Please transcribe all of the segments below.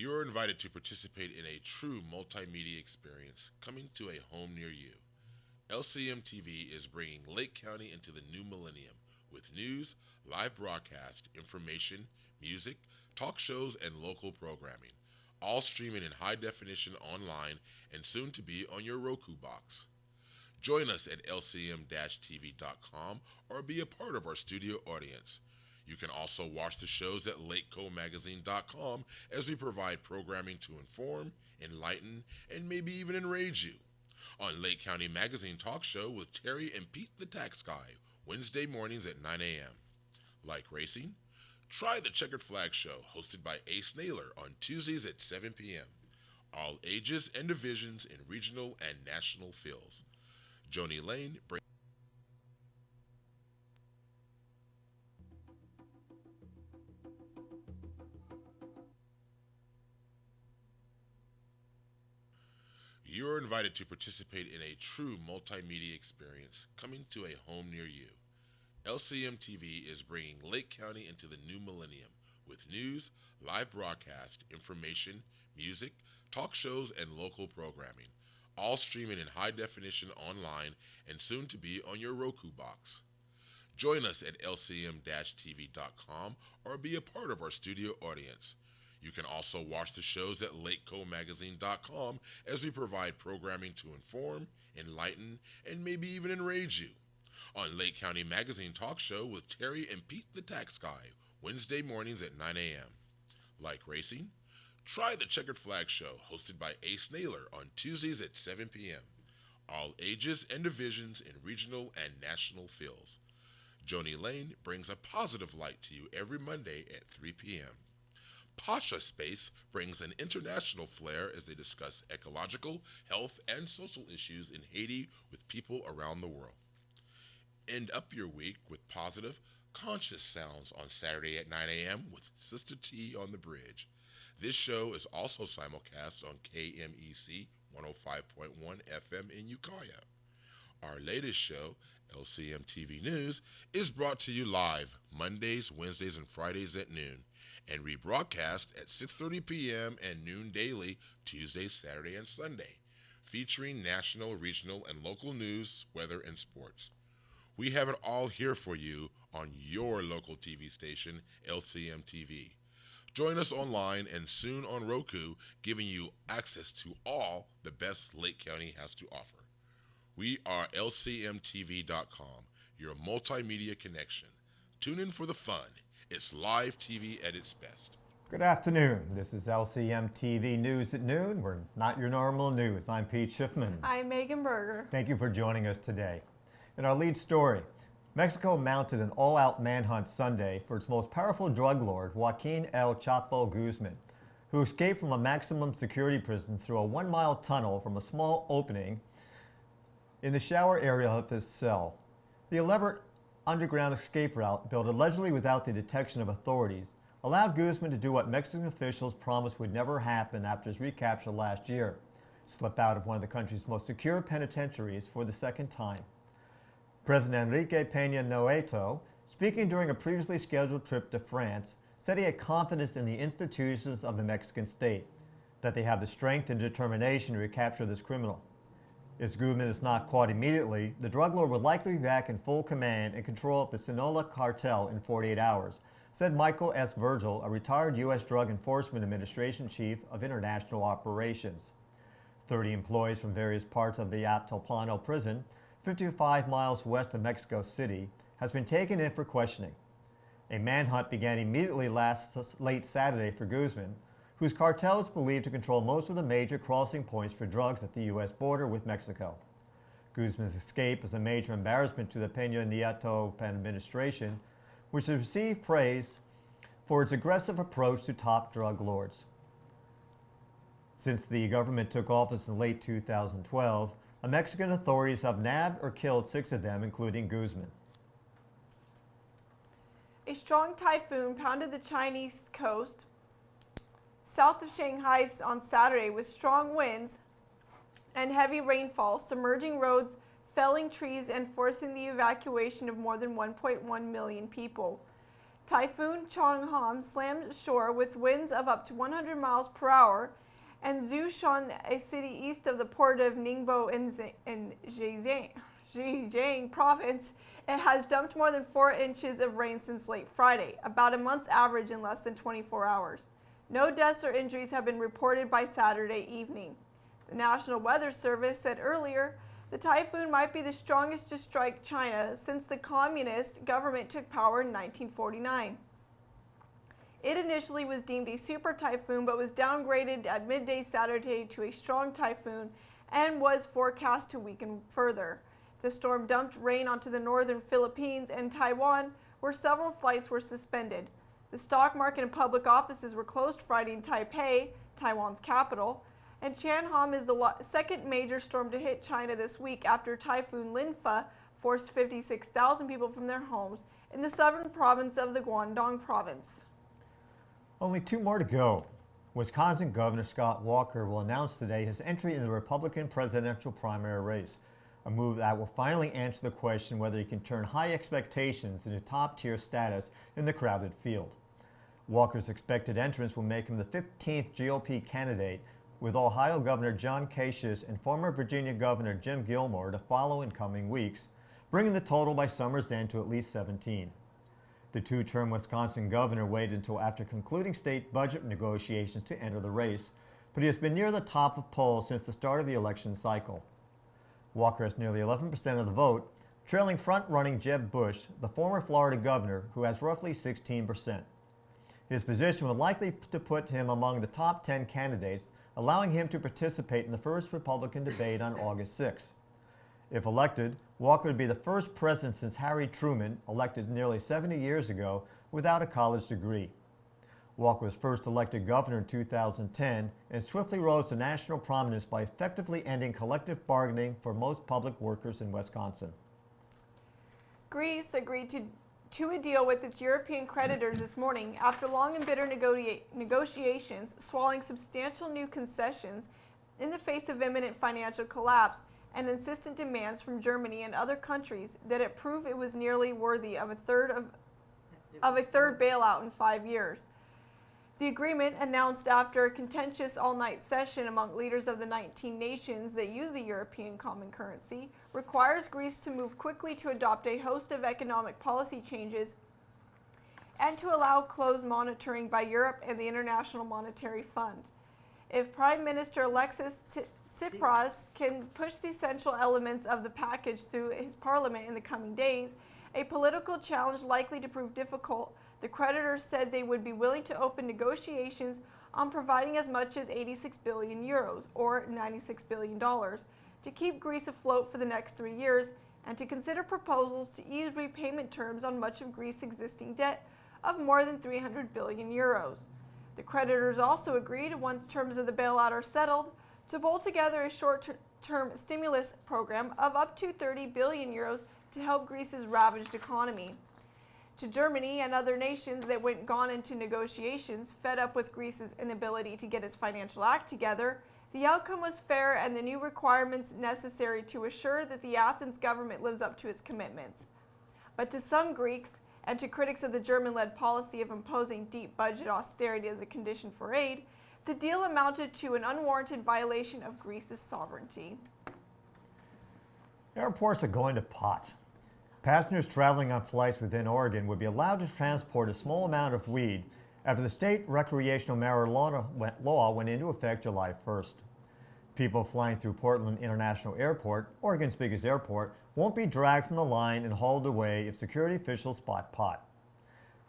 You are invited to participate in a true multimedia experience coming to a home near you. LCM TV is bringing Lake County into the new millennium with news, live broadcast, information, music, talk shows, and local programming, all streaming in high definition online and soon to be on your Roku box. Join us at lcm-tv.com or be a part of our studio audience. You can also watch the shows at lakecomagazine.com as we provide programming to inform, enlighten, and maybe even enrage you. On Lake County Magazine Talk Show with Terry and Pete the Tax Guy, Wednesday mornings at 9 a.m. Like racing? Try the Checkered Flag Show, hosted by Ace Naylor on Tuesdays at 7 p.m. All ages and divisions in regional and national fields. Joni Lane brings You are invited to participate in a true multimedia experience coming to a home near you. LCM TV is bringing Lake County into the new millennium with news, live broadcast, information, music, talk shows, and local programming, all streaming in high definition online and soon to be on your Roku box. Join us at lcm-tv.com or be a part of our studio audience. You can also watch the shows at lakecomagazine.com as we provide programming to inform, enlighten, and maybe even enrage you. On Lake County Magazine Talk Show with Terry and Pete the Tax Guy, Wednesday mornings at 9 a.m. Like racing? Try the Checkered Flag Show, hosted by Ace Naylor on Tuesdays at 7 p.m. All ages and divisions in regional and national fields. Joni Lane brings a positive light to you every Monday at 3 p.m. Pasha Space brings an international flair as they discuss ecological, health, and social issues in Haiti with people around the world. End up your week with positive, conscious sounds on Saturday at 9 a.m. with Sister T on the Bridge. This show is also simulcast on KMEC 105.1 FM in Ukiah. Our latest show, LCM TV News, is brought to you live Mondays, Wednesdays, and Fridays at noon, and rebroadcast at 6:30 p.m. and noon daily, Tuesday, Saturday, and Sunday, featuring national, regional, and local news, weather, and sports. We have it all here for you on your local TV station, LCM TV. Join us online and soon on Roku, giving you access to all the best Lake County has to offer. We are lcmtv.com, your multimedia connection. Tune in for the fun. It's live TV at its best. Good afternoon. This is LCM TV News at noon. We're not your normal news. I'm Pete Schiffman. I'm Megan Berger. Thank you for joining us today. In our lead story, Mexico mounted an all-out manhunt Sunday for its most powerful drug lord, Joaquin El Chapo Guzman, who escaped from a maximum security prison through a 1-mile tunnel from a small opening in the shower area of his cell. The elaborate underground escape route, built allegedly without the detection of authorities, allowed Guzman to do what Mexican officials promised would never happen after his recapture last year: slip out of one of the country's most secure penitentiaries for the second time. President Enrique Peña Nieto, speaking during a previously scheduled trip to France, said he had confidence in the institutions of the Mexican state, that they have the strength and determination to recapture this criminal. If Guzman is not caught immediately, the drug lord would likely be back in full command and control of the Sinaloa cartel in 48 hours, said Michael S. Virgil, a retired U.S. Drug Enforcement Administration Chief of International Operations. 30 employees from various parts of the Altiplano prison, 55 miles west of Mexico City, has been taken in for questioning. A manhunt began immediately late Saturday for Guzman, whose cartel is believed to control most of the major crossing points for drugs at the U.S. border with Mexico. Guzman's escape is a major embarrassment to the Peña Nieto administration, which has received praise for its aggressive approach to top drug lords. Since the government took office in late 2012, Mexican authorities have nabbed or killed 6 of them, including Guzman. A strong typhoon pounded the Chinese coast south of Shanghai on Saturday with strong winds and heavy rainfall, submerging roads, felling trees, and forcing the evacuation of more than 1.1 million people. Typhoon Chongham slammed shore with winds of up to 100 miles per hour, and Zhoushan, a city east of the port of Ningbo in Zhejiang province, it has dumped more than 4 inches of rain since late Friday, about a month's average in less than 24 hours. No deaths or injuries have been reported by Saturday evening. The National Weather Service said earlier the typhoon might be the strongest to strike China since the communist government took power in 1949. It initially was deemed a super typhoon but was downgraded at midday Saturday to a strong typhoon and was forecast to weaken further. The storm dumped rain onto the northern Philippines and Taiwan, where several flights were suspended. The stock market and public offices were closed Friday in Taipei, Taiwan's capital, and Chongham is the second major storm to hit China this week after Typhoon Linfa forced 56,000 people from their homes in the southern province of the Guangdong province. Only 2 more to go. Wisconsin Governor Scott Walker will announce today his entry in the Republican presidential primary race, a move that will finally answer the question whether he can turn high expectations into top-tier status in the crowded field. Walker's expected entrance will make him the 15th GOP candidate, with Ohio Governor John Kasich and former Virginia Governor Jim Gilmore to follow in coming weeks, bringing the total by summer's end to at least 17. The 2-term Wisconsin governor waited until after concluding state budget negotiations to enter the race, but he has been near the top of polls since the start of the election cycle. Walker has nearly 11% of the vote, trailing front-running Jeb Bush, the former Florida governor, who has roughly 16%. His position would likely to put him among the top 10 candidates, allowing him to participate in the first Republican debate on August 6. If elected, Walker would be the first president since Harry Truman, elected nearly 70 years ago, without a college degree. Walker was first elected governor in 2010 and swiftly rose to national prominence by effectively ending collective bargaining for most public workers in Wisconsin. Greece agreed to a deal with its European creditors this morning after long and bitter negotiations, swallowing substantial new concessions in the face of imminent financial collapse and insistent demands from Germany and other countries that it prove it was nearly worthy of a third bailout in 5 years. The agreement, announced after a contentious all-night session among leaders of the 19 nations that use the European common currency, requires Greece to move quickly to adopt a host of economic policy changes and to allow close monitoring by Europe and the International Monetary Fund. If Prime Minister Alexis Tsipras can push the essential elements of the package through his parliament in the coming days, a political challenge likely to prove difficult, the creditors said they would be willing to open negotiations on providing as much as 86 billion euros, or $96 billion, to keep Greece afloat for the next 3 years and to consider proposals to ease repayment terms on much of Greece's existing debt of more than 300 billion euros. The creditors also agreed, once terms of the bailout are settled, to pull together a short-term stimulus program of up to 30 billion euros to help Greece's ravaged economy. To Germany and other nations that went gone into negotiations, fed up with Greece's inability to get its financial act together, the outcome was fair and the new requirements necessary to assure that the Athens government lives up to its commitments. But to some Greeks, and to critics of the German-led policy of imposing deep budget austerity as a condition for aid, the deal amounted to an unwarranted violation of Greece's sovereignty. Airports are going to pot. Passengers traveling on flights within Oregon would be allowed to transport a small amount of weed after the state recreational marijuana law went into effect July 1st. People flying through Portland International Airport, Oregon's biggest airport, won't be dragged from the line and hauled away if security officials spot pot.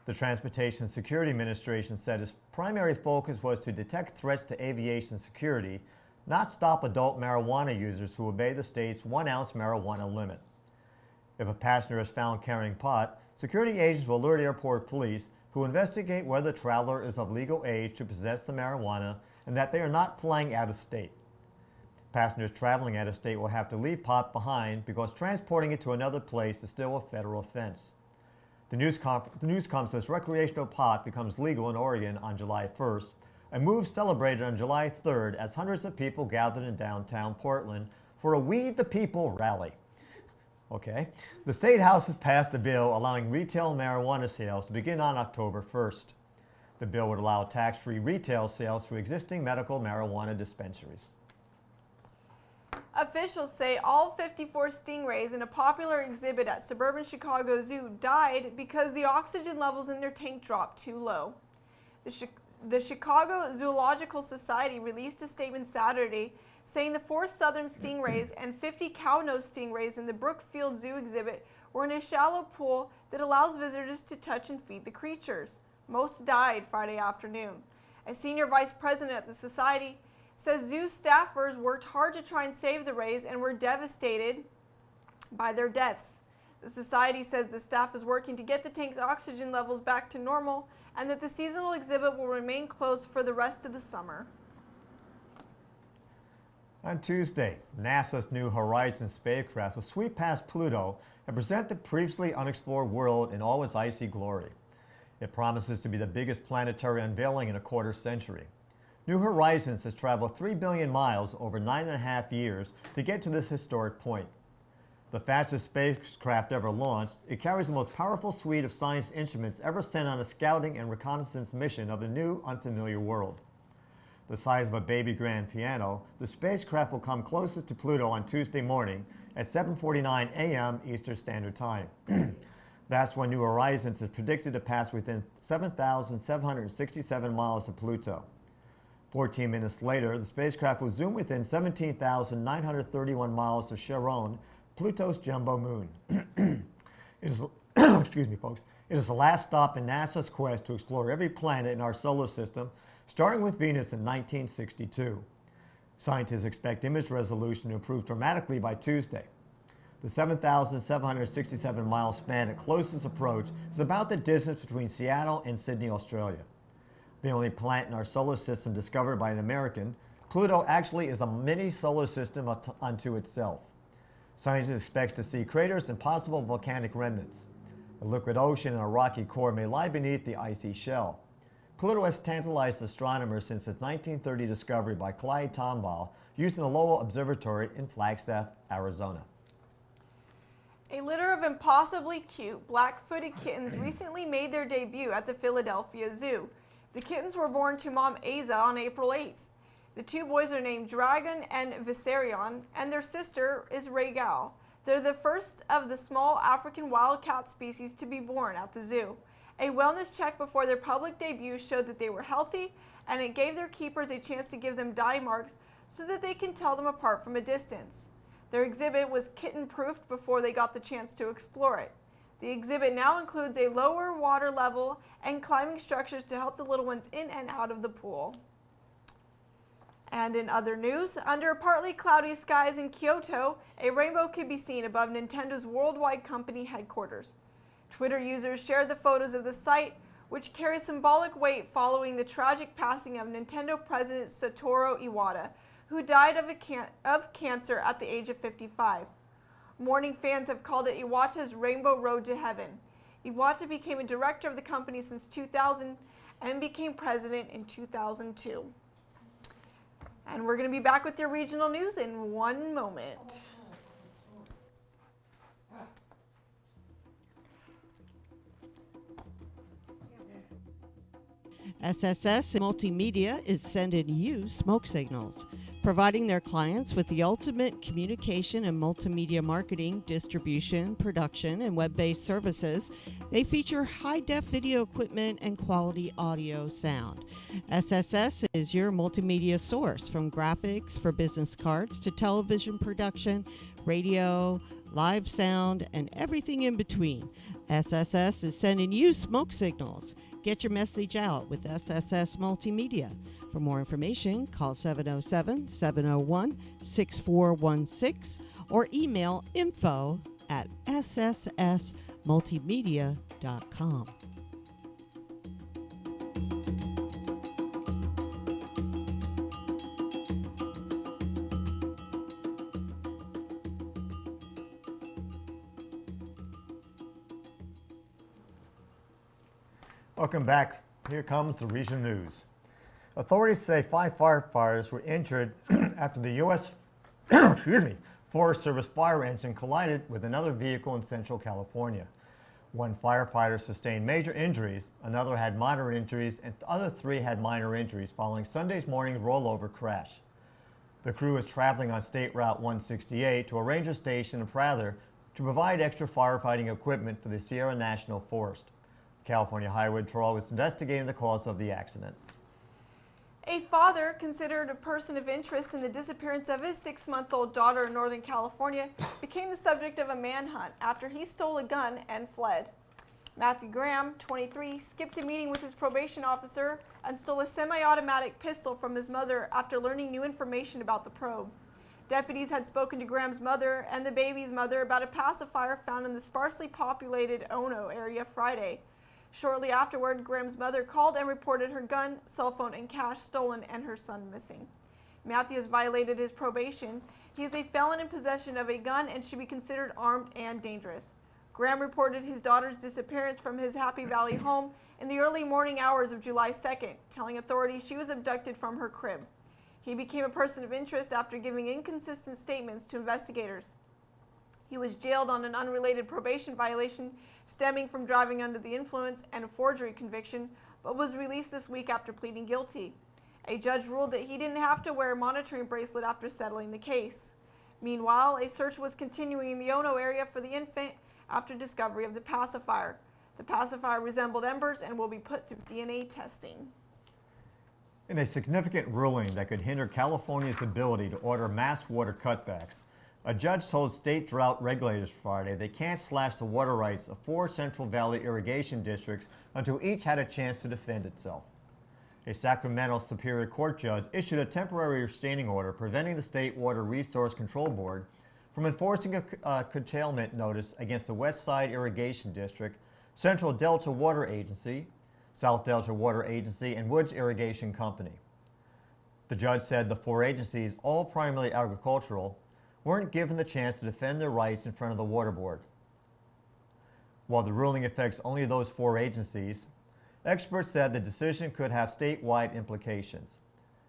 The Transportation Security Administration said its primary focus was to detect threats to aviation security, not stop adult marijuana users who obey the state's 1-ounce marijuana limit. If a passenger is found carrying pot, security agents will alert airport police, who investigate whether the traveler is of legal age to possess the marijuana and that they are not flying out of state. Passengers traveling out of state will have to leave pot behind because transporting it to another place is still a federal offense. The Newscom says recreational pot becomes legal in Oregon on July 1st, a move celebrated on July 3rd as hundreds of people gathered in downtown Portland for a Weed the People rally. Okay. The State House has passed a bill allowing retail marijuana sales to begin on October 1st. The bill would allow tax-free retail sales through existing medical marijuana dispensaries. Officials say all 54 stingrays in a popular exhibit at suburban Chicago Zoo died because the oxygen levels in their tank dropped too low. The Chicago Zoological Society released a statement Saturday saying the 4 southern stingrays and 50 cow-nosed stingrays in the Brookfield Zoo exhibit were in a shallow pool that allows visitors to touch and feed the creatures. Most died Friday afternoon. A senior vice president at the society says zoo staffers worked hard to try and save the rays and were devastated by their deaths. The society says the staff is working to get the tank's oxygen levels back to normal and that the seasonal exhibit will remain closed for the rest of the summer. On Tuesday, NASA's New Horizons spacecraft will sweep past Pluto and present the previously unexplored world in all its icy glory. It promises to be the biggest planetary unveiling in a quarter century. New Horizons has traveled 3 billion miles over 9.5 years to get to this historic point. The fastest spacecraft ever launched, it carries the most powerful suite of science instruments ever sent on a scouting and reconnaissance mission of the new, unfamiliar world. The size of a baby grand piano, the spacecraft will come closest to Pluto on Tuesday morning at 7:49 a.m. Eastern Standard Time. That's when New Horizons is predicted to pass within 7,767 miles of Pluto. 14 minutes later, the spacecraft will zoom within 17,931 miles of Charon, Pluto's jumbo moon. Excuse me, folks. It is the last stop in NASA's quest to explore every planet in our solar system, starting with Venus in 1962. Scientists expect image resolution to improve dramatically by Tuesday. The 7,767-mile span at closest approach is about the distance between Seattle and Sydney, Australia. The only planet in our solar system discovered by an American, Pluto actually is a mini solar system unto itself. Scientists expect to see craters and possible volcanic remnants. A liquid ocean and a rocky core may lie beneath the icy shell. Pluto has tantalized astronomers since its 1930 discovery by Clyde Tombaugh using the Lowell Observatory in Flagstaff, Arizona. A litter of impossibly cute black-footed kittens recently made their debut at the Philadelphia Zoo. The kittens were born to mom Aza on April 8th. The 2 boys are named Dragon and Viserion, and their sister is Regal. They're the first of the small African wildcat species to be born at the zoo. A wellness check before their public debut showed that they were healthy, and it gave their keepers a chance to give them dye marks so that they can tell them apart from a distance. Their exhibit was kitten-proofed before they got the chance to explore it. The exhibit now includes a lower water level and climbing structures to help the little ones in and out of the pool. And in other news, under partly cloudy skies in Kyoto, a rainbow could be seen above Nintendo's worldwide company headquarters. Twitter users shared the photos of the site, which carries symbolic weight following the tragic passing of Nintendo president Satoru Iwata, who died of cancer at the age of 55. Mourning fans have called it Iwata's Rainbow Road to Heaven. Iwata became a director of the company since 2000 and became president in 2002. And we're going to be back with your regional news in one moment. SSS Multimedia is sending you smoke signals, providing their clients with the ultimate communication and multimedia marketing, distribution, production, and web-based services. They feature high-def video equipment and quality audio sound. SSS is your multimedia source, from graphics for business cards to television production, radio, live sound, and everything in between. SSS is sending you smoke signals. Get your message out with SSS Multimedia. For more information, call 707-701-6416 or email info@sssmultimedia.com. Welcome back. Here comes the regional news. Authorities say 5 firefighters were injured after the U.S. Forest Service fire engine collided with another vehicle in Central California. One firefighter sustained major injuries, another had moderate injuries, and the other three had minor injuries following Sunday's morning rollover crash. The crew was traveling on State Route 168 to a ranger station in Prather to provide extra firefighting equipment for the Sierra National Forest. The California Highway Patrol was investigating the cause of the accident. A father, considered a person of interest in the disappearance of his 6-month-old daughter in Northern California, became the subject of a manhunt after he stole a gun and fled. Matthew Graham, 23, skipped a meeting with his probation officer and stole a semi-automatic pistol from his mother after learning new information about the probe. Deputies had spoken to Graham's mother and the baby's mother about a pacifier found in the sparsely populated Ono area Friday. Shortly afterward, Graham's mother called and reported her gun, cell phone, and cash stolen and her son missing. Matthew has violated his probation. He is a felon in possession of a gun and should be considered armed and dangerous. Graham reported his daughter's disappearance from his Happy Valley home in the early morning hours of July 2nd, telling authorities she was abducted from her crib. He became a person of interest after giving inconsistent statements to investigators. He was jailed on an unrelated probation violation stemming from driving under the influence and a forgery conviction, but was released this week after pleading guilty. A judge ruled that he didn't have to wear a monitoring bracelet after settling the case. Meanwhile, a search was continuing in the Ono area for the infant after discovery of the pacifier. The pacifier resembled embers and will be put through DNA testing. In a significant ruling that could hinder California's ability to order mass water cutbacks, a judge told state drought regulators Friday they can't slash the water rights of 4 Central Valley irrigation districts until each had a chance to defend itself. A Sacramento Superior Court judge issued a temporary restraining order preventing the State Water Resource Control Board from enforcing a curtailment notice against the West Side Irrigation District, Central Delta Water Agency, South Delta Water Agency, and Woods Irrigation Company. The judge said the 4 agencies, all primarily agricultural, weren't given the chance to defend their rights in front of the Water Board. While the ruling affects only those 4 agencies, experts said the decision could have statewide implications.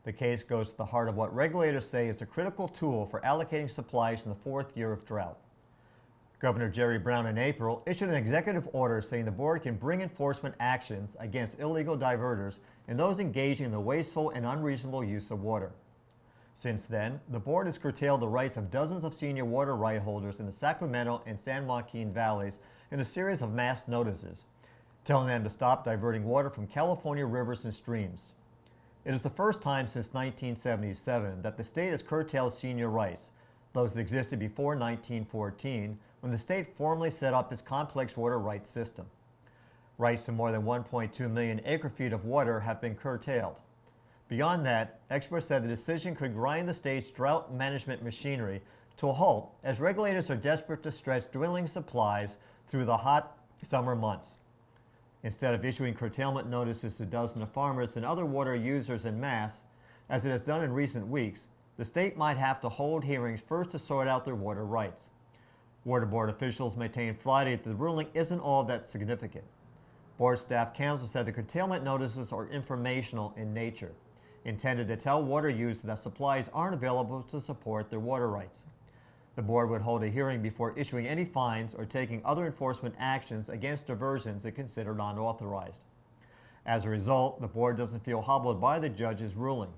The case goes to the heart of what regulators say is a critical tool for allocating supplies in the 4th year of drought. Governor Jerry Brown in April issued an executive order saying the board can bring enforcement actions against illegal diverters and those engaging in the wasteful and unreasonable use of water. Since then, the board has curtailed the rights of dozens of senior water right holders in the Sacramento and San Joaquin valleys in a series of mass notices, telling them to stop diverting water from California rivers and streams. It is the first time since 1977 that the state has curtailed senior rights, those that existed before 1914, when the state formally set up its complex water rights system. Rights to more than 1.2 million acre-feet of water have been curtailed. Beyond that, experts said the decision could grind the state's drought management machinery to a halt as regulators are desperate to stretch dwindling supplies through the hot summer months. Instead of issuing curtailment notices to dozens of farmers and other water users en masse, as it has done in recent weeks, the state might have to hold hearings first to sort out their water rights. Water Board officials maintained Friday that the ruling isn't all that significant. Board staff counsel said the curtailment notices are informational in nature, intended to tell water users that supplies aren't available to support their water rights. The board would hold a hearing before issuing any fines or taking other enforcement actions against diversions it considered unauthorized. As a result, the board doesn't feel hobbled by the judge's ruling.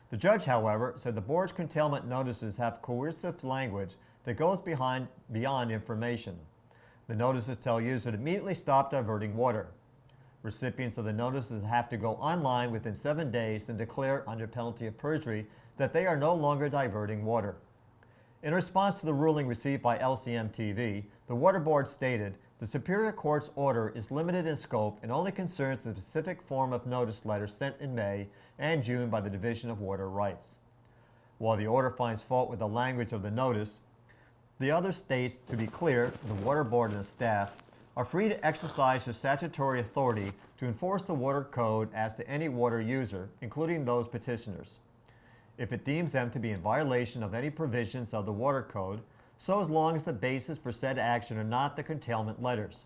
The judge, however, said the board's curtailment notices have coercive language that goes beyond information. The notices tell users to immediately stop diverting water. Recipients of the notices have to go online within 7 days and declare under penalty of perjury that they are no longer diverting water. In response to the ruling received by LCM-TV, the Water Board stated the Superior Court's order is limited in scope and only concerns the specific form of notice letter sent in May and June by the Division of Water Rights. While the order finds fault with the language of the notice, the other states, to be clear, the Water Board and the staff, are free to exercise their statutory authority to enforce the water code as to any water user, including those petitioners, if it deems them to be in violation of any provisions of the water code, so as long as the basis for said action are not the curtailment letters.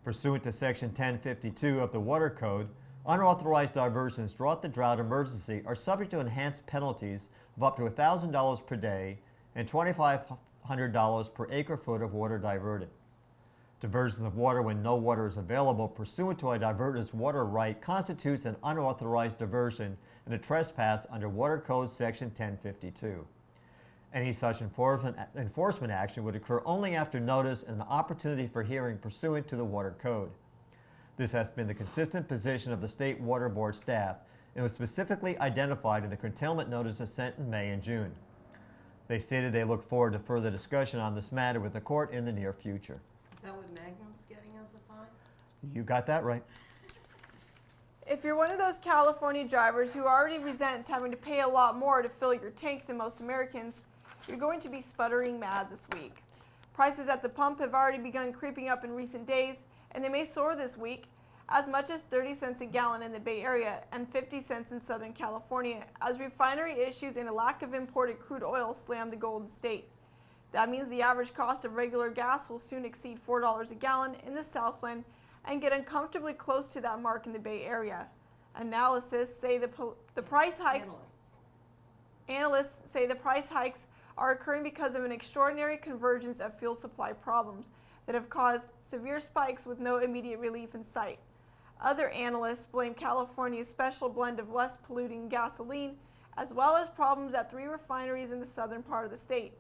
Pursuant to Section 1052 of the Water Code, unauthorized diversions throughout the drought emergency are subject to enhanced penalties of up to $1,000 per day and $2,500 per acre-foot of water diverted. Diversions of water when no water is available pursuant to a diverter's water right constitutes an unauthorized diversion and a trespass under Water Code Section 1052. Any such enforcement action would occur only after notice and an opportunity for hearing pursuant to the Water Code. This has been the consistent position of the State Water Board staff and was specifically identified in the curtailment notices sent in May and June. They stated they look forward to further discussion on this matter with the court in the near future. Is that what Magnum's getting us a fine? You got that right. If you're one of those California drivers who already resents having to pay a lot more to fill your tank than most Americans, you're going to be sputtering mad this week. Prices at the pump have already begun creeping up in recent days, and they may soar this week, as much as 30 cents a gallon in the Bay Area and 50 cents in Southern California, as refinery issues and a lack of imported crude oil slam the Golden State. That means the average cost of regular gas will soon exceed $4 a gallon in the Southland and get uncomfortably close to that mark in the Bay Area. Analysts say the price hikes are occurring because of an extraordinary convergence of fuel supply problems that have caused severe spikes with no immediate relief in sight. Other analysts blame California's special blend of less polluting gasoline, as well as problems at 3 refineries in the southern part of the state.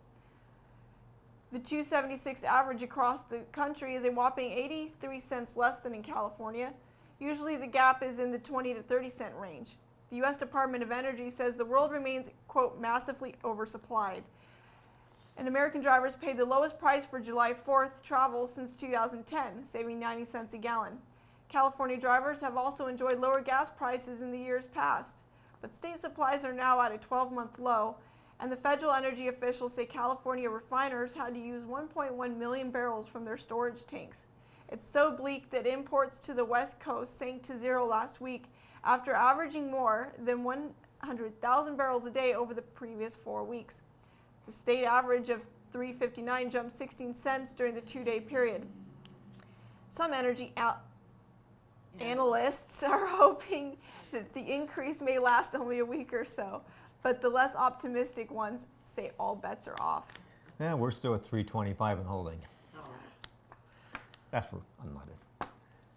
The 276 average across the country is a whopping 83 cents less than in California. Usually the gap is in the 20 to 30 cent range. The U.S. Department of Energy says the world remains, quote, massively oversupplied. And American drivers paid the lowest price for July 4th travel since 2010, saving 90 cents a gallon. California drivers have also enjoyed lower gas prices in the years past, but state supplies are now at a 12-month low, and the federal energy officials say California refiners had to use 1.1 million barrels from their storage tanks. It's so bleak that imports to the West Coast sank to zero last week after averaging more than 100,000 barrels a day over the previous 4 weeks. The state average of $3.59 jumped 16 cents during the 2-day period. Some energy analysts are hoping that the increase may last only a week or so, but the less optimistic ones say all bets are off. Yeah, we're still at 325 and holding. That's for unleaded.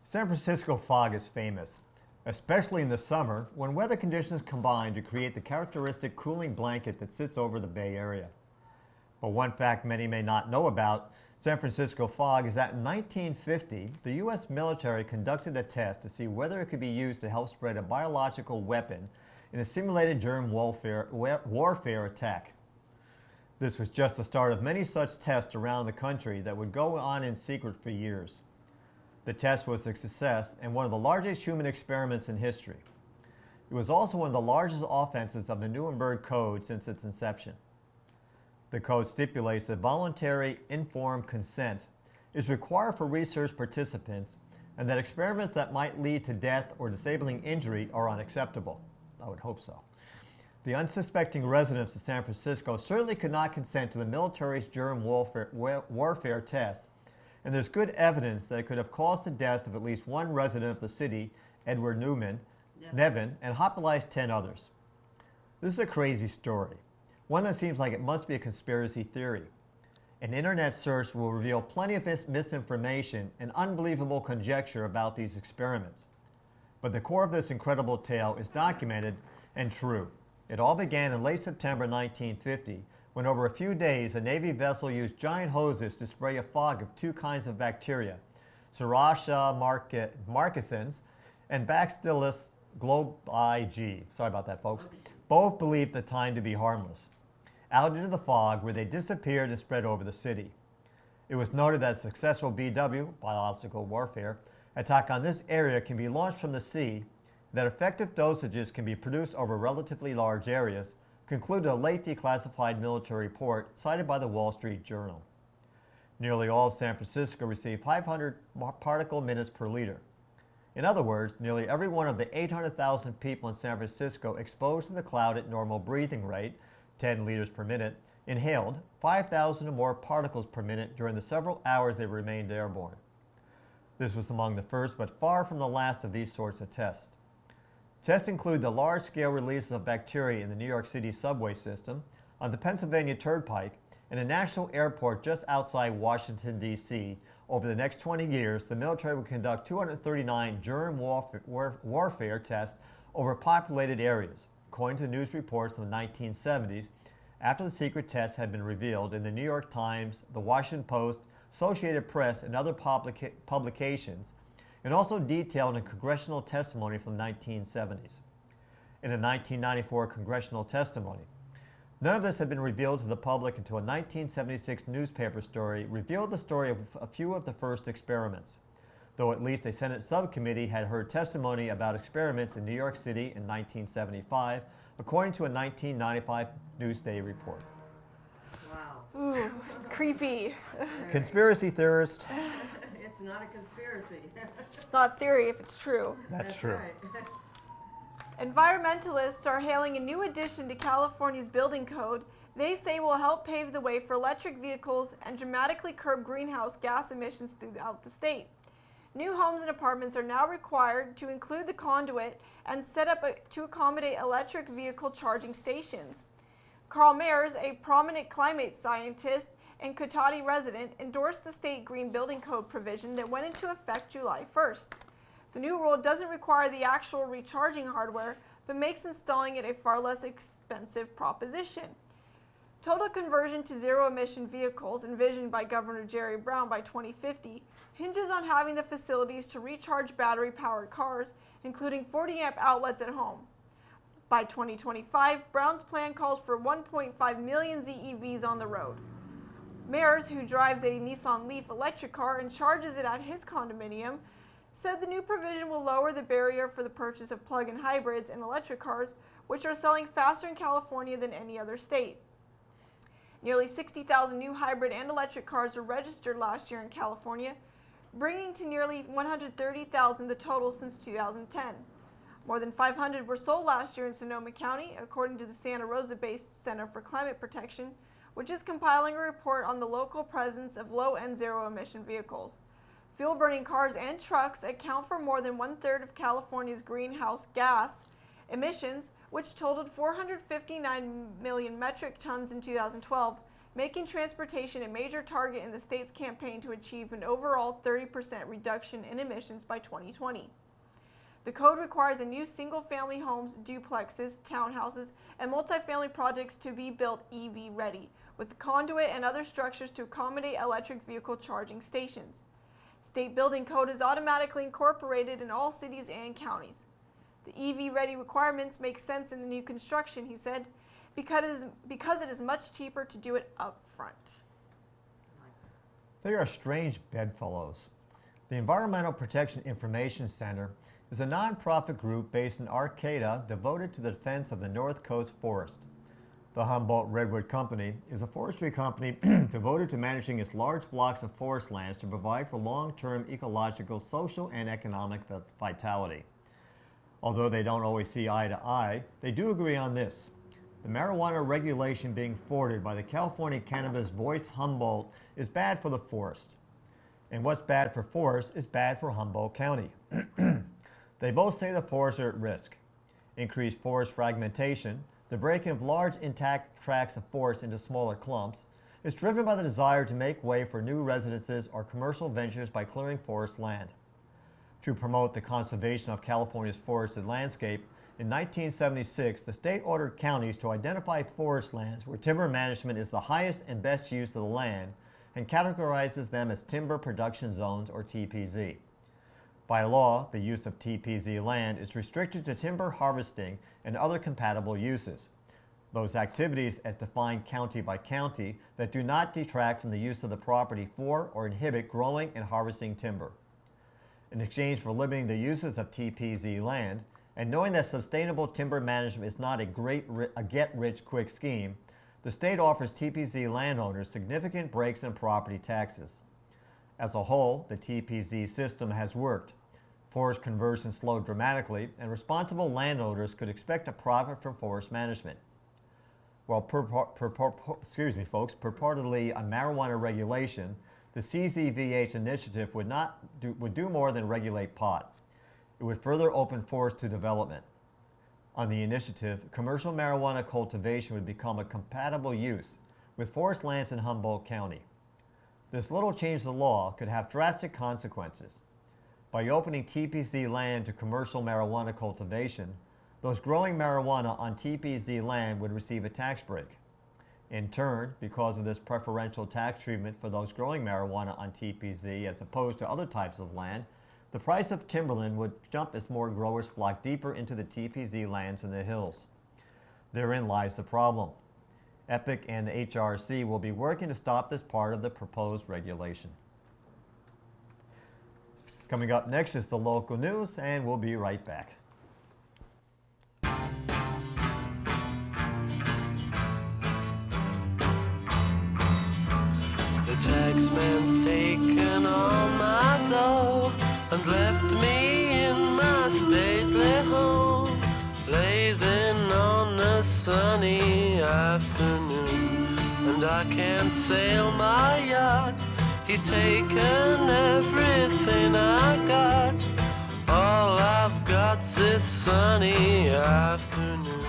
San Francisco fog is famous, especially in the summer when weather conditions combine to create the characteristic cooling blanket that sits over the Bay Area. But one fact many may not know about San Francisco fog is that in 1950, the U.S. military conducted a test to see whether it could be used to help spread a biological weapon in a simulated germ warfare attack. This was just the start of many such tests around the country that would go on in secret for years. The test was a success and one of the largest human experiments in history. It was also one of the largest offenses of the Nuremberg Code since its inception. The code stipulates that voluntary informed consent is required for research participants and that experiments that might lead to death or disabling injury are unacceptable. I would hope so. The unsuspecting residents of San Francisco certainly could not consent to the military's germ warfare test, and there's good evidence that it could have caused the death of at least one resident of the city, Edward Nevin, and hospitalized 10 others. This is a crazy story, one that seems like it must be a conspiracy theory. An internet search will reveal plenty of misinformation and unbelievable conjecture about these experiments. But the core of this incredible tale is documented and true. It all began in late September 1950, when over a few days a Navy vessel used giant hoses to spray a fog of 2 kinds of bacteria, Serratia marcescens and Bacillus globigi. Sorry about that, folks. Both believed the time to be harmless, out into the fog where they disappeared and spread over the city. It was noted that a successful BW, biological warfare, attack on this area can be launched from the sea, that effective dosages can be produced over relatively large areas, concluded a late declassified military report cited by the Wall Street Journal. Nearly all of San Francisco received 500 particle minutes per liter. In other words, nearly every one of the 800,000 people in San Francisco exposed to the cloud at normal breathing rate, 10 liters per minute, inhaled 5,000 or more particles per minute during the several hours they remained airborne. This was among the first but far from the last of these sorts of tests. Tests include the large-scale releases of bacteria in the New York City subway system, on the Pennsylvania Turnpike, In a national airport just outside Washington, D.C., over the next 20 years, the military will conduct 239 germ warfare tests over populated areas, according to news reports in the 1970s, after the secret tests had been revealed in the New York Times, the Washington Post, Associated Press, and other publications, and also detailed in congressional testimony from the 1970s. In a 1994 congressional testimony, none of this had been revealed to the public until a 1976 newspaper story revealed the story of a few of the first experiments, though at least a Senate subcommittee had heard testimony about experiments in New York City in 1975, according to a 1995 Newsday report. Wow. Ooh, it's creepy. Conspiracy theorist. It's not a conspiracy. It's not a theory if it's true. That's true. Right. Environmentalists are hailing a new addition to California's building code they say will help pave the way for electric vehicles and dramatically curb greenhouse gas emissions throughout the state. New homes and apartments are now required to include the conduit and set up to accommodate electric vehicle charging stations. Carl Mayers, a prominent climate scientist and Cotati resident, endorsed the state Green Building Code provision that went into effect July 1st. The new rule doesn't require the actual recharging hardware, but makes installing it a far less expensive proposition. Total conversion to zero-emission vehicles, envisioned by Governor Jerry Brown by 2050, hinges on having the facilities to recharge battery-powered cars, including 40-amp outlets at home. By 2025, Brown's plan calls for 1.5 million ZEVs on the road. Mayers, who drives a Nissan Leaf electric car and charges it at his condominium, said the new provision will lower the barrier for the purchase of plug-in hybrids and electric cars, which are selling faster in California than any other state. Nearly 60,000 new hybrid and electric cars were registered last year in California, bringing to nearly 130,000 the total since 2010. More than 500 were sold last year in Sonoma County, according to the Santa Rosa-based Center for Climate Protection, which is compiling a report on the local presence of low and zero-emission vehicles. Fuel-burning cars and trucks account for more than one-third of California's greenhouse gas emissions, which totaled 459 million metric tons in 2012, making transportation a major target in the state's campaign to achieve an overall 30% reduction in emissions by 2020. The code requires a new single-family homes, duplexes, townhouses, and multifamily projects to be built EV-ready, with conduit and other structures to accommodate electric vehicle charging stations. State building code is automatically incorporated in all cities and counties. The EV-ready requirements make sense in the new construction, he said, because it is much cheaper to do it up front. They are strange bedfellows. The Environmental Protection Information Center is a nonprofit group based in Arcata devoted to the defense of the North Coast forest. The Humboldt Redwood Company is a forestry company devoted to managing its large blocks of forest lands to provide for long-term ecological, social, and economic vitality. Although they don't always see eye to eye, they do agree on this. The marijuana regulation being forwarded by the California Cannabis Voice Humboldt is bad for the forest. And what's bad for forests is bad for Humboldt County. They both say the forests are at risk. Increased forest fragmentation, the breaking of large intact tracts of forest into smaller clumps, is driven by the desire to make way for new residences or commercial ventures by clearing forest land. To promote the conservation of California's forested landscape, in 1976, the state ordered counties to identify forest lands where timber management is the highest and best use of the land and categorizes them as timber production zones, or TPZ. By law, the use of TPZ land is restricted to timber harvesting and other compatible uses. Those activities as defined county by county that do not detract from the use of the property for or inhibit growing and harvesting timber. In exchange for limiting the uses of TPZ land, and knowing that sustainable timber management is not a get-rich-quick scheme, the state offers TPZ landowners significant breaks in property taxes. As a whole, the TPZ system has worked. Forest conversion slowed dramatically, and responsible landowners could expect a profit from forest management. While purportedly a marijuana regulation, the CZVH initiative would do more than regulate pot. It would further open forests to development. On the initiative, commercial marijuana cultivation would become a compatible use, with forest lands in Humboldt County. This little change to the law could have drastic consequences. By opening TPZ land to commercial marijuana cultivation, those growing marijuana on TPZ land would receive a tax break. In turn, because of this preferential tax treatment for those growing marijuana on TPZ as opposed to other types of land, the price of timberland would jump as more growers flock deeper into the TPZ lands in the hills. Therein lies the problem. EPIC and the HRC will be working to stop this part of the proposed regulation. Coming up next is the local news, and we'll be right back. The taxman's taken all my dough and left me in my stately home, blazing on a sunny afternoon. And I can't sail my yacht, he's taken everything I got. All I've got's this sunny afternoon.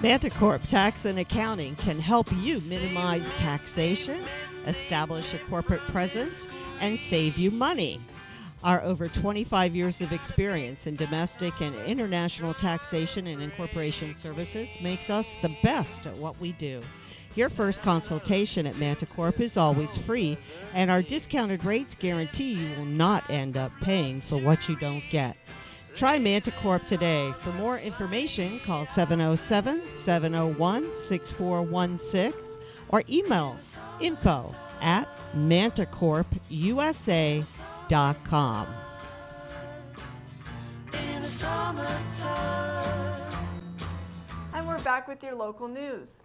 Manticorp Tax and Accounting can help you minimize taxation, establish a corporate presence, and save you money. Our over 25 years of experience in domestic and international taxation and incorporation services makes us the best at what we do. Your first consultation at Manticorp is always free, and our discounted rates guarantee you will not end up paying for what you don't get. Try Manticorp today. For more information, call 707-701-6416 or email info@manticorpusa.com. In the summertime. And we're back with your local news.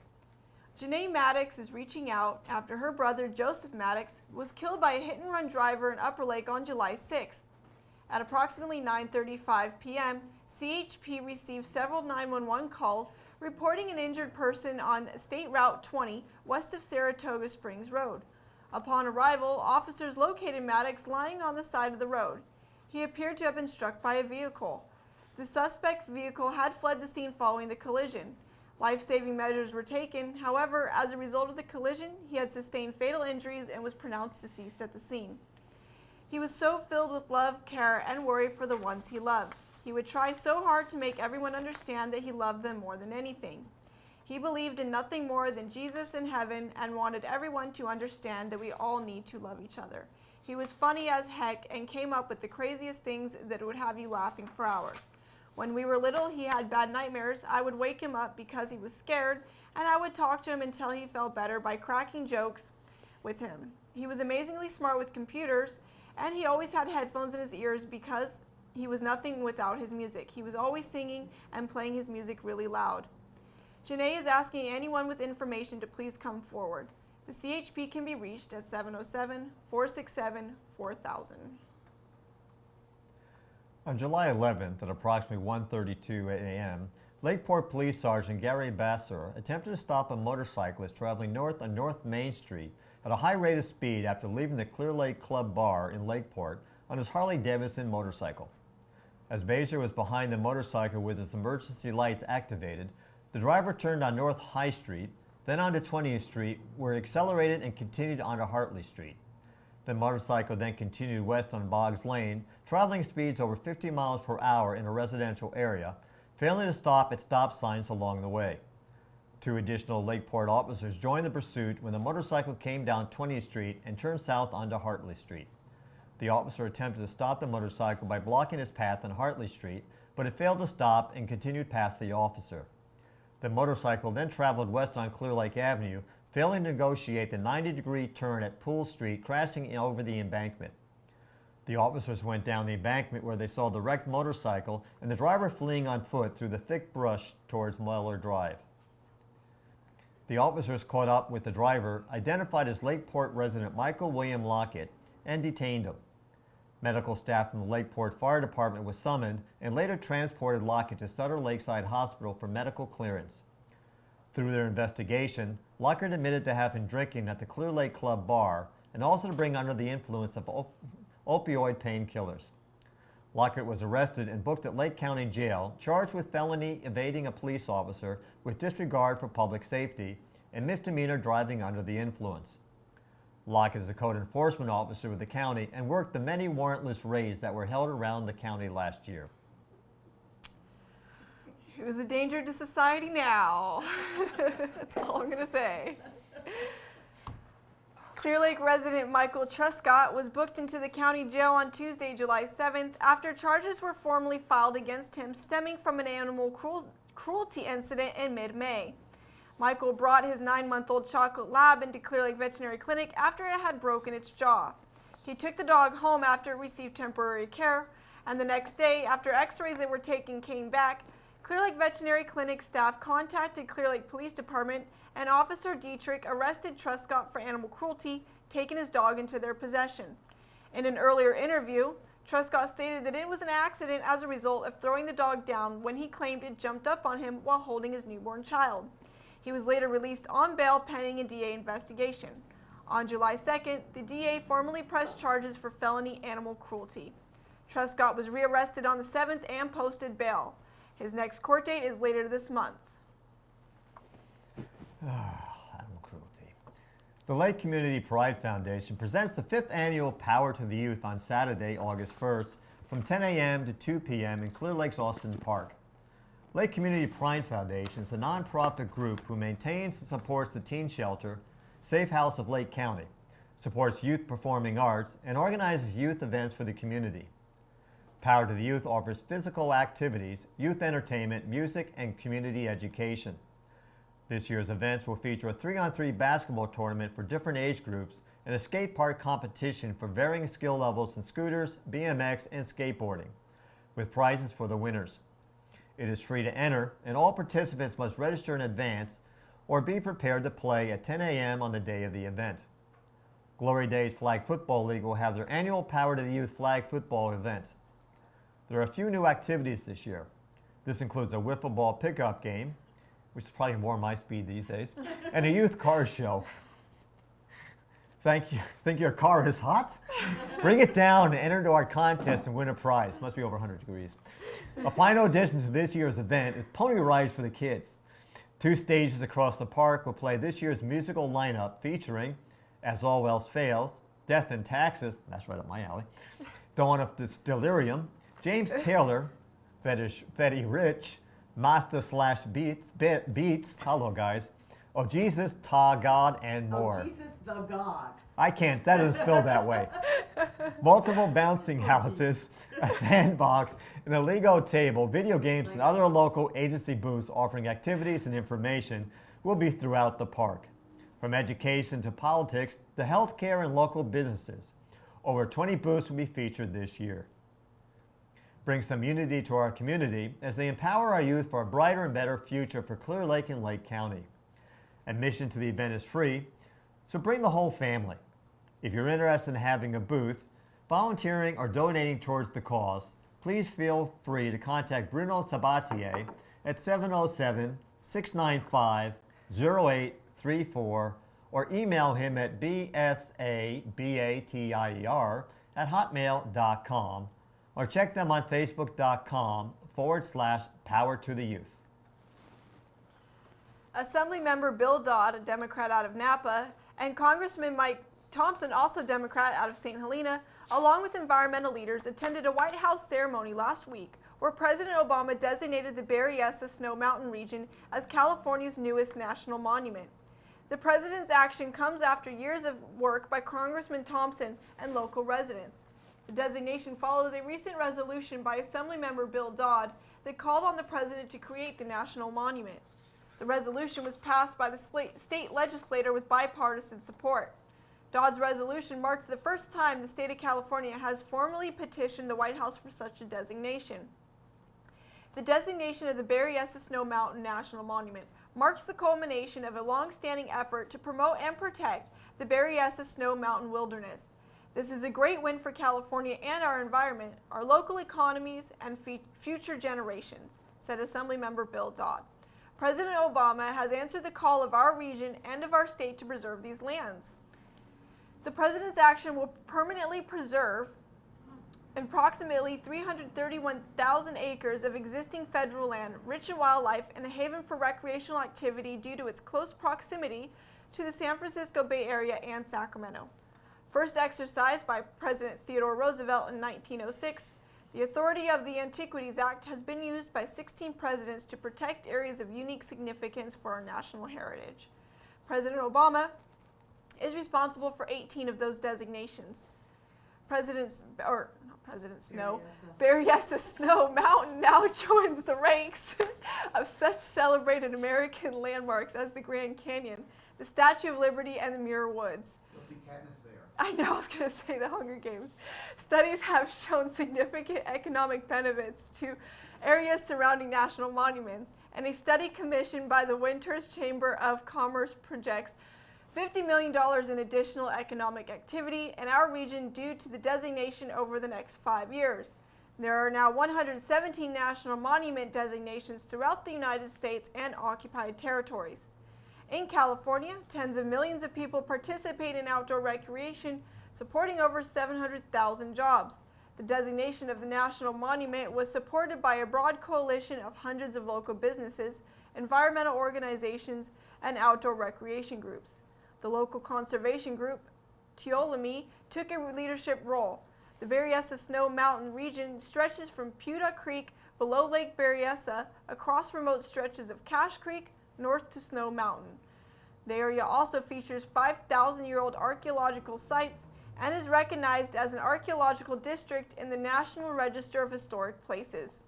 Janae Maddox is reaching out after her brother Joseph Maddox was killed by a hit-and-run driver in Upper Lake on July 6th. At approximately 9:35 p.m., CHP received several 911 calls reporting an injured person on State Route 20 west of Saratoga Springs Road. Upon arrival, officers located Maddox lying on the side of the road. He appeared to have been struck by a vehicle. The suspect vehicle had fled the scene following the collision. Life-saving measures were taken. However, as a result of the collision, he had sustained fatal injuries and was pronounced deceased at the scene. He was so filled with love, care, and worry for the ones he loved. He would try so hard to make everyone understand that he loved them more than anything. He believed in nothing more than Jesus in heaven and wanted everyone to understand that we all need to love each other. He was funny as heck and came up with the craziest things that would have you laughing for hours. When we were little, he had bad nightmares. I would wake him up because he was scared, and I would talk to him until he felt better by cracking jokes with him. He was amazingly smart with computers, and he always had headphones in his ears because he was nothing without his music. He was always singing and playing his music really loud. Janae is asking anyone with information to please come forward. The CHP can be reached at 707-467-4000. On July 11th at approximately 1:32 a.m., Lakeport Police Sergeant Gary Bassler attempted to stop a motorcyclist traveling north on North Main Street at a high rate of speed after leaving the Clear Lake Club Bar in Lakeport on his Harley-Davidson motorcycle. As Bassler was behind the motorcycle with his emergency lights activated, the driver turned on North High Street, then onto 20th Street, where he accelerated and continued onto Hartley Street. The motorcycle then continued west on Boggs Lane, traveling speeds over 50 miles per hour in a residential area, failing to stop at stop signs along the way. 2 additional Lakeport officers joined the pursuit when the motorcycle came down 20th Street and turned south onto Hartley Street. The officer attempted to stop the motorcycle by blocking his path on Hartley Street, but it failed to stop and continued past the officer. The motorcycle then traveled west on Clear Lake Avenue, failing to negotiate the 90-degree turn at Poole Street, crashing over the embankment. The officers went down the embankment where they saw the wrecked motorcycle and the driver fleeing on foot through the thick brush towards Muller Drive. The officers caught up with the driver, identified as Lakeport resident Michael William Lockett, and detained him. Medical staff from the Lakeport Fire Department was summoned and later transported Lockett to Sutter Lakeside Hospital for medical clearance. Through their investigation, Lockett admitted to having drinking at the Clear Lake Club Bar and also to being under the influence of opioid painkillers. Lockett was arrested and booked at Lake County Jail, charged with felony evading a police officer with disregard for public safety and misdemeanor driving under the influence. Lockett is a code enforcement officer with the county and worked the many warrantless raids that were held around the county last year. He was a danger to society now. That's all I'm going to say. Clear Lake resident Michael Truscott was booked into the county jail on Tuesday, July 7th, after charges were formally filed against him stemming from an animal cruelty incident in mid-May. Michael brought his 9-month-old chocolate lab into Clear Lake Veterinary Clinic after it had broken its jaw. He took the dog home after it received temporary care, and the next day, after x-rays that were taken came back, Clear Lake Veterinary Clinic staff contacted Clear Lake Police Department, and Officer Dietrich arrested Truscott for animal cruelty, taking his dog into their possession. In an earlier interview, Truscott stated that it was an accident as a result of throwing the dog down when he claimed it jumped up on him while holding his newborn child. He was later released on bail pending a DA investigation. On July 2nd, the DA formally pressed charges for felony animal cruelty. Truscott was rearrested on the 7th and posted bail. His next court date is later this month. Animal cruelty. The Lake Community Pride Foundation presents the 5th annual Power to the Youth on Saturday, August 1st from 10 a.m. to 2 p.m. in Clear Lake's Austin Park. Lake Community Pride Foundation is a nonprofit group who maintains and supports the teen shelter, Safe House of Lake County, supports youth performing arts, and organizes youth events for the community. Power to the Youth offers physical activities, youth entertainment, music, and community education. This year's events will feature a 3-on-3 basketball tournament for different age groups and a skate park competition for varying skill levels in scooters, BMX, and skateboarding, with prizes for the winners. It is free to enter, and all participants must register in advance or be prepared to play at 10 a.m. on the day of the event. Glory Days Flag Football League will have their annual Power to the Youth flag football event. There are a few new activities this year. This includes a wiffle ball pickup game, which is probably more my speed these days, and a youth car show. Thank you. Think your car is hot? Bring it down and enter into our contest and win a prize. Must be over 100 degrees. A final addition to this year's event is pony rides for the kids. 2 stages across the park will play this year's musical lineup featuring As All Else Fails, Death and Taxes, that's right up my alley, Dawn of Delirium, James Taylor, Fetty Rich, Master/Beats, hello guys, Oh Jesus, Ta God, and more. Oh Jesus, the God. I can't, that doesn't spell that way. Multiple bouncing houses, a sandbox, and a Lego table, video games, and other local agency booths offering activities and information will be throughout the park. From education to politics to healthcare and local businesses, over 20 booths will be featured this year. Bring some unity to our community as they empower our youth for a brighter and better future for Clear Lake and Lake County. Admission to the event is free, so bring the whole family. If you're interested in having a booth, volunteering, or donating towards the cause, please feel free to contact Bruno Sabatier at 707-695-0834 or email him at bsabatier@hotmail.com or check them on facebook.com/Power to the Youth. Assemblymember Bill Dodd, a Democrat out of Napa, and Congressman Mike Thompson, also Democrat out of St. Helena, along with environmental leaders, attended a White House ceremony last week where President Obama designated the Berryessa Snow Mountain region as California's newest national monument. The president's action comes after years of work by Congressman Thompson and local residents. The designation follows a recent resolution by Assemblymember Bill Dodd that called on the president to create the national monument. The resolution was passed by the state legislature with bipartisan support. Dodd's resolution marked the first time the state of California has formally petitioned the White House for such a designation. The designation of the Berryessa Snow Mountain National Monument marks the culmination of a long-standing effort to promote and protect the Berryessa Snow Mountain Wilderness. This is a great win for California and our environment, our local economies, and future generations, said Assemblymember Bill Dodd. President Obama has answered the call of our region and of our state to preserve these lands. The president's action will permanently preserve approximately 331,000 acres of existing federal land, rich in wildlife and a haven for recreational activity due to its close proximity to the San Francisco Bay Area and Sacramento. First exercised by President Theodore Roosevelt in 1906, the authority of the Antiquities Act has been used by 16 presidents to protect areas of unique significance for our national heritage. President Obama is responsible for 18 of those designations. Berryessa Snow Mountain now joins the ranks of such celebrated American landmarks as the Grand Canyon, the Statue of Liberty, and the Muir Woods. You'll see Katniss there. I know, I was going to say the Hunger Games. Studies have shown significant economic benefits to areas surrounding national monuments, and a study commissioned by the Winters Chamber of Commerce projects $50 million in additional economic activity in our region due to the designation over the next 5 years. There are now 117 national monument designations throughout the United States and occupied territories. In California, tens of millions of people participate in outdoor recreation, supporting over 700,000 jobs. The designation of the national monument was supported by a broad coalition of hundreds of local businesses, environmental organizations, and outdoor recreation groups. The local conservation group, Tuolumne, took a leadership role. The Berryessa Snow Mountain region stretches from Putah Creek below Lake Berryessa across remote stretches of Cache Creek north to Snow Mountain. The area also features 5,000-year-old archaeological sites and is recognized as an archaeological district in the National Register of Historic Places.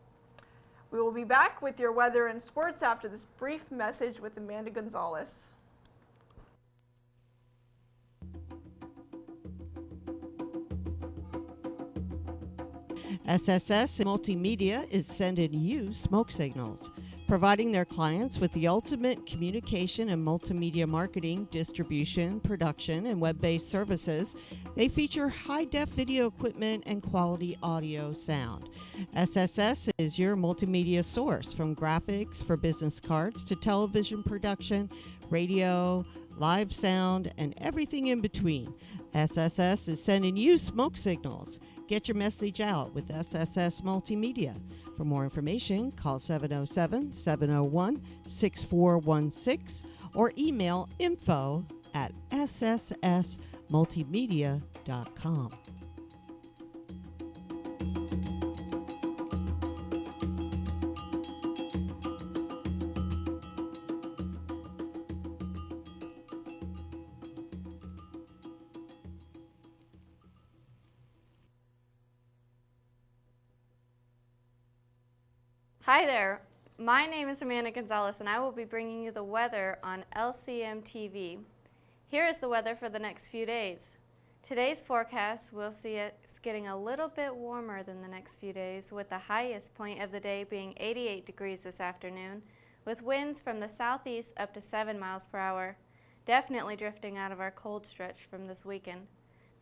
We will be back with your weather and sports after this brief message with Amanda Gonzalez. SSS Multimedia is sending you smoke signals, providing their clients with the ultimate communication and multimedia marketing, distribution, production, and web-based services. They feature high-def video equipment and quality audio sound. SSS is your multimedia source, from graphics for business cards to television production, radio, live sound, and everything in between. SSS is sending you smoke signals. Get your message out with SSS Multimedia. For more information, call 707-701-6416 or email info@sssmultimedia.com. Hi there, my name is Amanda Gonzalez and I will be bringing you the weather on LCM TV. Here is the weather for the next few days. Today's forecast will see it getting a little bit warmer than the next few days, with the highest point of the day being 88 degrees this afternoon, with winds from the southeast up to 7 miles per hour, definitely drifting out of our cold stretch from this weekend.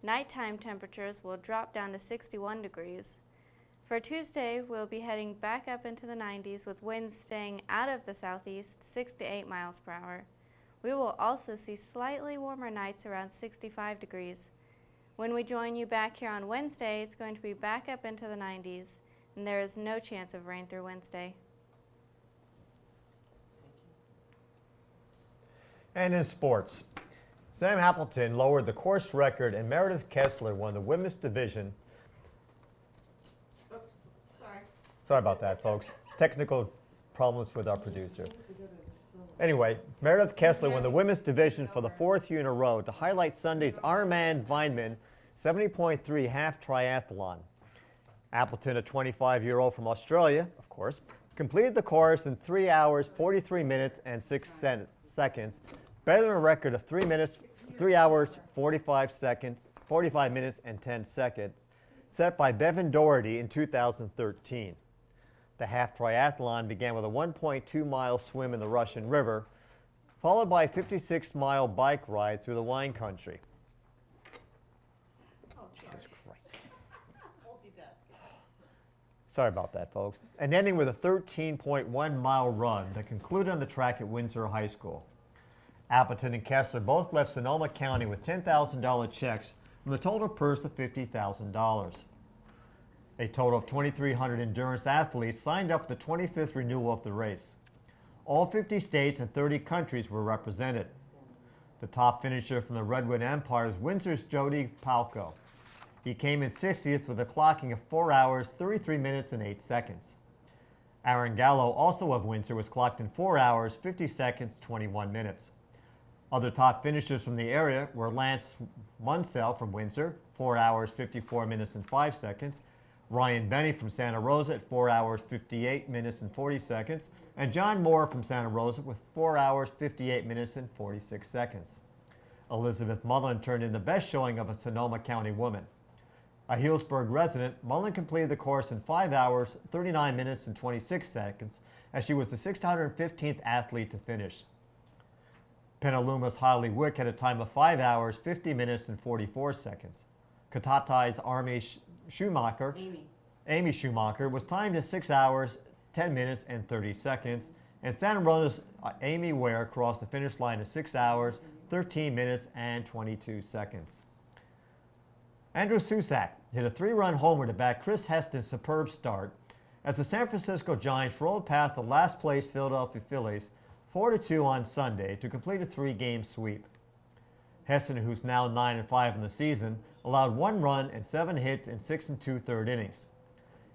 Nighttime temperatures will drop down to 61 degrees. For Tuesday, we'll be heading back up into the 90s with winds staying out of the southeast 6 to 8 miles per hour. We will also see slightly warmer nights around 65 degrees. When we join you back here on Wednesday, it's going to be back up into the 90s, and there is no chance of rain through Wednesday. And in sports, Sam Appleton lowered the course record and Meredith Kessler won the women's division. Sorry about that, folks. Technical problems with our producer. Anyway, Meredith Kessler won the women's division for the 4th year in a row to highlight Sunday's Ironman Vineman 70.3 half triathlon. Appleton, a 25-year-old from Australia, of course, completed the course in 3 hours, 43 minutes, and 6 seconds, better than a record of 3 hours, 45 minutes, and 10 seconds, set by Bevan Doherty in 2013. The half triathlon began with a 1.2-mile swim in the Russian River, followed by a 56-mile bike ride through the wine country. Oh, Jesus Christ. Sorry about that, folks. And ending with a 13.1-mile run that concluded on the track at Windsor High School. Appleton and Kessler both left Sonoma County with $10,000 checks from the total purse of $50,000. A total of 2,300 endurance athletes signed up for the 25th renewal of the race. All 50 states and 30 countries were represented. The top finisher from the Redwood Empire is Windsor's Jody Palco. He came in 60th with a clocking of 4 hours, 33 minutes, and 8 seconds. Aaron Gallo, also of Windsor, was clocked in 4 hours, 50 seconds, 21 minutes. Other top finishers from the area were Lance Munsell from Windsor, 4 hours, 54 minutes, and 5 seconds. Ryan Benny from Santa Rosa at 4 hours, 58 minutes, and 40 seconds. And John Moore from Santa Rosa with 4 hours, 58 minutes, and 46 seconds. Elizabeth Mullen turned in the best showing of a Sonoma County woman. A Healdsburg resident, Mullen completed the course in 5 hours, 39 minutes, and 26 seconds, as she was the 615th athlete to finish. Penaluma's Holly Wick had a time of 5 hours, 50 minutes, and 44 seconds. Katatai's Amy Schumacher was timed in 6 hours, 10 minutes, and 30 seconds, and Santa Rosa's Amy Ware crossed the finish line in 6 hours, 13 minutes, and 22 seconds. Andrew Susac hit a 3-run homer to back Chris Heston's superb start as the San Francisco Giants rolled past the last-place Philadelphia Phillies 4-2 on Sunday to complete a 3-game sweep. Heston, who's now 9-5 in the season, allowed 1 run and 7 hits in 6 2/3 innings.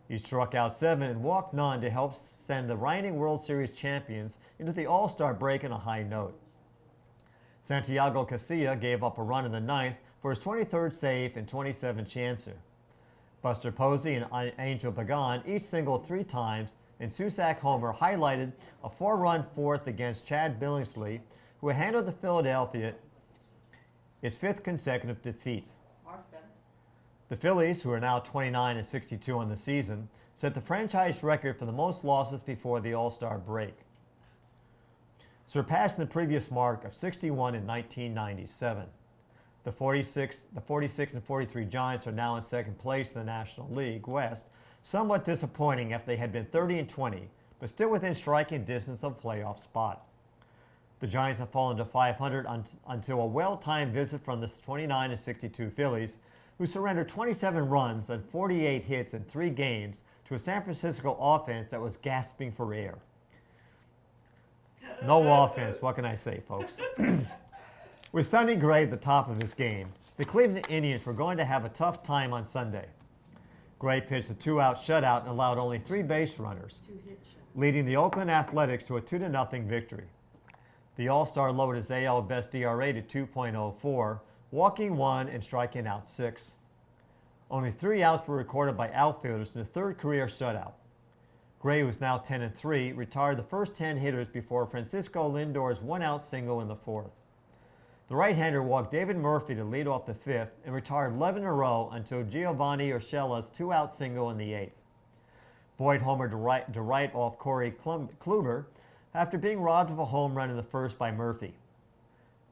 He struck out 7 and walked none to help send the reigning World Series champions into the All-Star break on a high note. Santiago Casilla gave up a run in the 9th for his 23rd save and 27 chancer. Buster Posey and Angel Pagan each singled 3 times, and Susac homer highlighted a 4-run fourth against Chad Billingsley, who handled the Philadelphia its 5th consecutive defeat. The Phillies, who are now 29-62 on the season, set the franchise record for the most losses before the All-Star break, surpassing the previous mark of 61 in 1997. The 46 and 43 Giants are now in 2nd place in the National League West, somewhat disappointing after they had been 30-20, but still within striking distance of a playoff spot. The Giants have fallen to 500 until a well-timed visit from the 29-62 Phillies, who surrendered 27 runs and 48 hits in 3 games to a San Francisco offense that was gasping for air. No offense, what can I say, folks? With Sonny Gray at the top of his game, the Cleveland Indians were going to have a tough time on Sunday. Gray pitched a 2-out shutout and allowed only 3 base runners, leading the Oakland Athletics to a 2-0 victory. The All-Star lowered his AL best ERA to 2.04, walking 1 and striking out 6. Only 3 outs were recorded by outfielders in the 3rd career shutout. Gray, who is now 10-3, retired the first 10 hitters before Francisco Lindor's 1-out single in the 4th. The right-hander walked David Murphy to lead off the 5th and retired 11 in a row until Giovanni Urshela's 2-out single in the 8th. Voit homered to right off Corey Kluber after being robbed of a home run in the 1st by Murphy.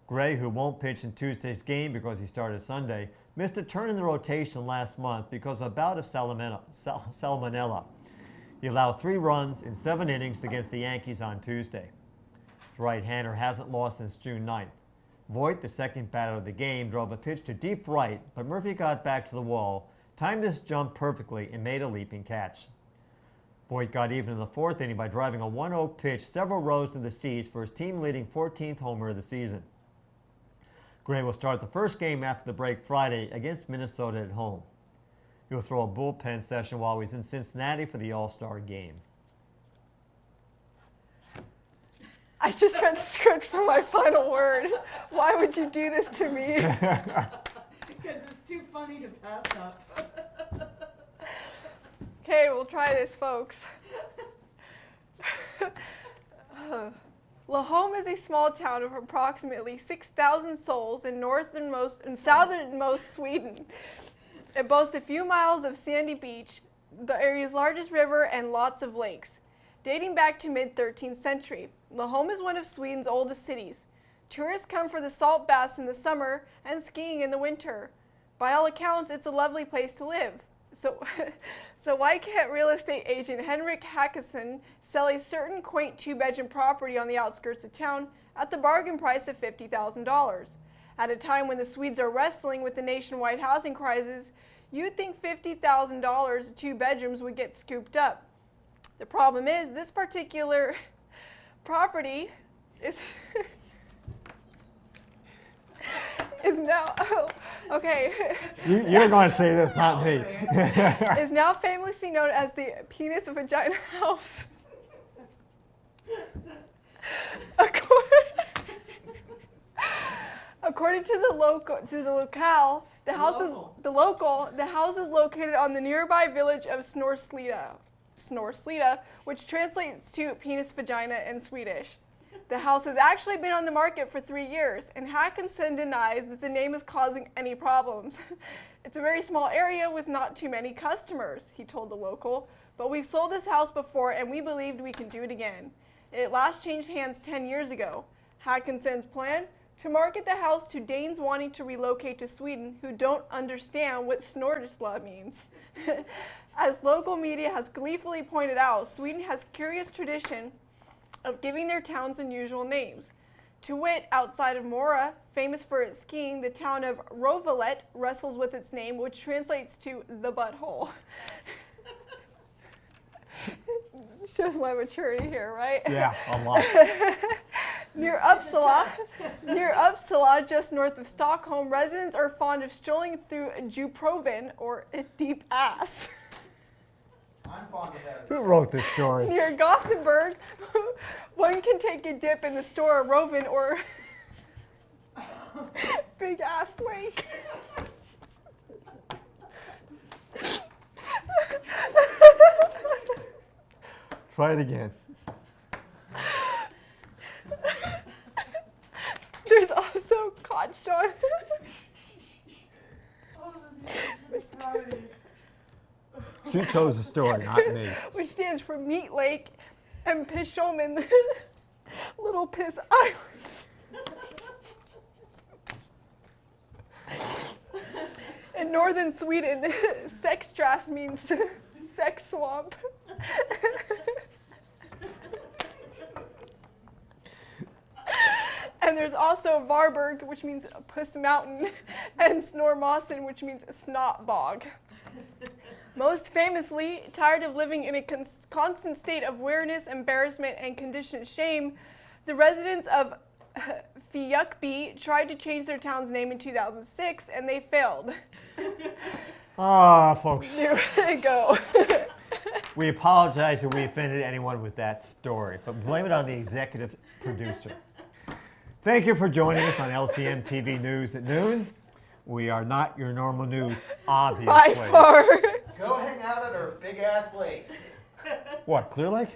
Gray, who won't pitch in Tuesday's game because he started Sunday, missed a turn in the rotation last month because of a bout of salmonella. He allowed 3 runs in 7 innings against the Yankees on Tuesday. The right-hander hasn't lost since June 9th. Voit, the second batter of the game, drove a pitch to deep right, but Murphy got back to the wall, timed his jump perfectly, and made a leaping catch. Voit got even in the 4th inning by driving a 1-0 pitch several rows to the seats for his team-leading 14th homer of the season. Gray will start the first game after the break Friday against Minnesota at home. He will throw a bullpen session while he's in Cincinnati for the All-Star game. I just read the script for my final word. Why would you do this to me? Because it's too funny to pass up. Okay, we'll try this, folks. Lahome is a small town of approximately 6,000 souls in southernmost Sweden. It boasts a few miles of sandy beach, the area's largest river, and lots of lakes. Dating back to mid-13th century, Lahome is one of Sweden's oldest cities. Tourists come for the salt baths in the summer and skiing in the winter. By all accounts, it's a lovely place to live. So why can't real estate agent Henrik Hackesson sell a certain quaint 2-bedroom property on the outskirts of town at the bargain price of $50,000? At a time when the Swedes are wrestling with the nationwide housing crisis, You'd think $50,000, 2 bedrooms would get scooped up. The problem is this particular property is is now You're going to say this, not me. is now famously known as the penis vagina house. According to the locale, the house is located on the nearby village of Snorslida, which translates to penis vagina in Swedish. The house has actually been on the market for 3 years, and Hackinson denies that the name is causing any problems. It's a very small area with not too many customers, he told the local, but we've sold this house before and we believed we can do it again. It last changed hands 10 years ago. Hackinson's plan? To market the house to Danes wanting to relocate to Sweden who don't understand what Snorrisla means. As local media has gleefully pointed out, Sweden has curious tradition of giving their towns unusual names. To wit, outside of Mora, famous for its skiing, the town of Rovalet wrestles with its name, which translates to the butthole. Shows my maturity here, right? Yeah, a lot. Near Uppsala, just north of Stockholm, residents are fond of strolling through Djuproven, or a deep ass. I'm fond of that. Who wrote this story? Near Gothenburg, one can take a dip in the Stora Roven, or big ass lake. Try it again. There's also Kottstad, She chose the story, not me. which stands for Meat Lake, and Pishomen, Little Piss Island. In northern Sweden, Sexträsk means sex swamp. And there's also Varberg, which means Puss Mountain, and Snormossen, which means snot bog. Most famously, tired of living in a constant state of weariness, embarrassment, and conditioned shame, the residents of Fjällby tried to change their town's name in 2006, and they failed. Folks, There they go. we apologize if we offended anyone with that story, but blame it on the executive producer. Thank you for joining us on LCM TV News at Noon. We are not your normal news, obviously. By far. Go hang out at our big ass lake. What, Clear Lake?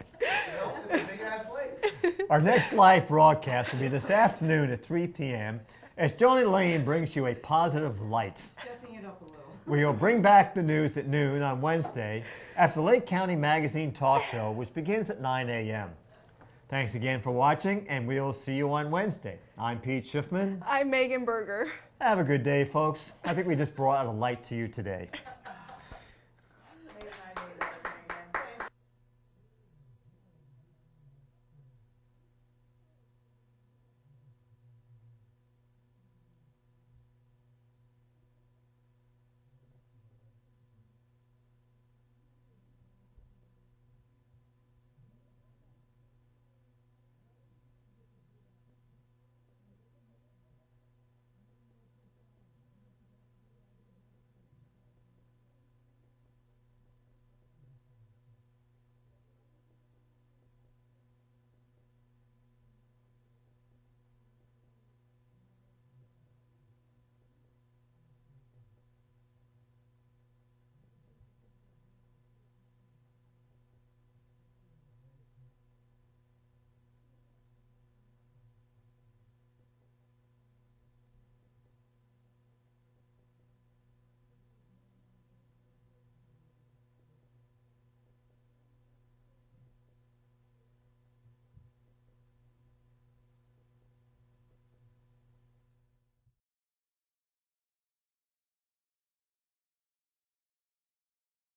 Big ass lake. Our next live broadcast will be this afternoon at 3 p.m. as Joni Lane brings you a positive light. Stepping it up a little. We will bring back the news at noon on Wednesday after the Lake County Magazine talk show, which begins at 9 a.m. Thanks again for watching, and we'll see you on Wednesday. I'm Pete Schiffman. I'm Megan Berger. Have a good day, folks. I think we just brought a light to you today.